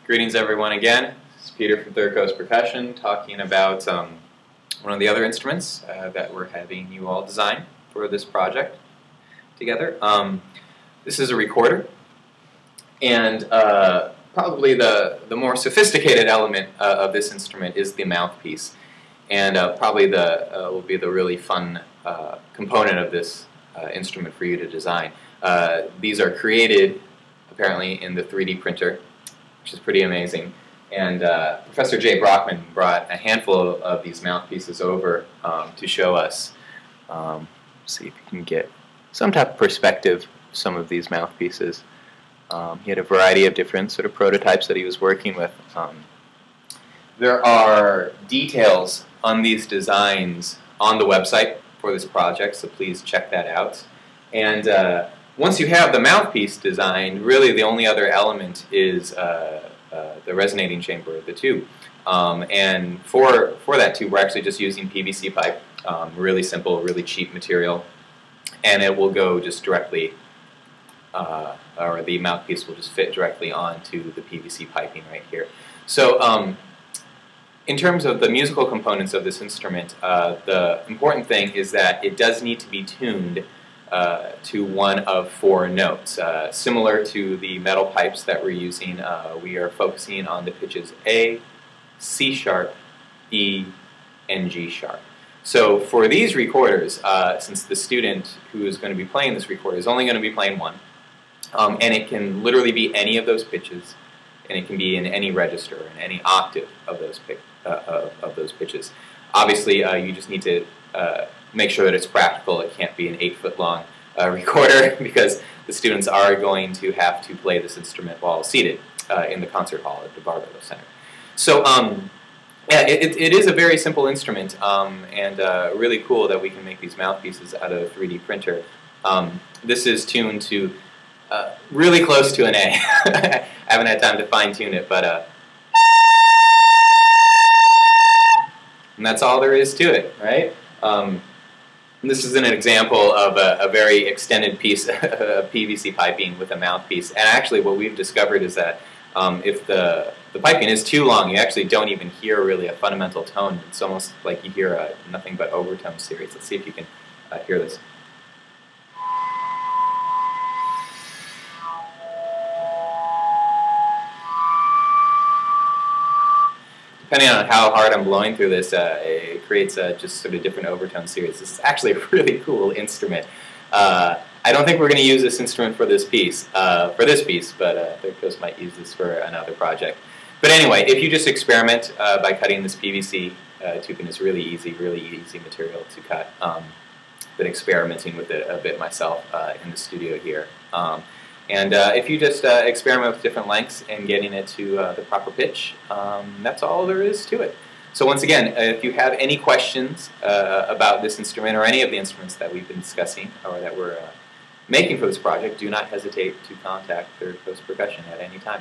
Greetings everyone again. This is Peter from Third Coast Percussion talking about one of the other instruments that we're having you all design for this project together. This is a recorder, and probably the more sophisticated element of this instrument is the mouthpiece, and probably will be the really fun component of this instrument for you to design. These are created apparently in the 3D printer, which is pretty amazing. And Professor Jay Brockman brought a handful of these mouthpieces over to show us. See if you can get some type of perspective of some of these mouthpieces. He had a variety of different sort of prototypes that he was working with. There are details on these designs on the website for this project, so please check that out. And once you have the mouthpiece designed, really the only other element is the resonating chamber of the tube. And for that tube, we're actually just using PVC pipe, really simple, really cheap material, and it will go just directly, or the mouthpiece will just fit directly onto the PVC piping right here. So in terms of the musical components of this instrument, the important thing is that it does need to be tuned to one of 4 notes. Similar to the metal pipes that we're using, we are focusing on the pitches A, C sharp, E, and G sharp. So for these recorders, since the student who is going to be playing this recorder is only going to be playing one, and it can literally be any of those pitches, and it can be in any register, in any octave of those pitches. Obviously, you just need to make sure that it's practical. It can't be an 8-foot-long recorder because the students are going to have to play this instrument while seated in the concert hall at the Barbarella Center. So yeah, it is a very simple instrument, and really cool that we can make these mouthpieces out of a 3D printer. This is tuned to really close to an A. I haven't had time to fine-tune it, but and that's all there is to it, right? This is an example of a very extended piece of PVC piping with a mouthpiece. And actually what we've discovered is that if the piping is too long, you actually don't even hear really a fundamental tone. It's almost like you hear a nothing but overtone series. Let's see if you can hear this. Depending on how hard I'm blowing through this, it creates just sort of different overtone series. This is actually a really cool instrument. I don't think we're going to use this instrument for this piece, but Third Coast might use this for another project. But anyway, if you just experiment by cutting this PVC tubing, is really easy material to cut. Been experimenting with it a bit myself in the studio here. And if you just experiment with different lengths and getting it to the proper pitch, that's all there is to it. So once again, if you have any questions about this instrument or any of the instruments that we've been discussing or that we're making for this project, do not hesitate to contact Third Coast Percussion at any time.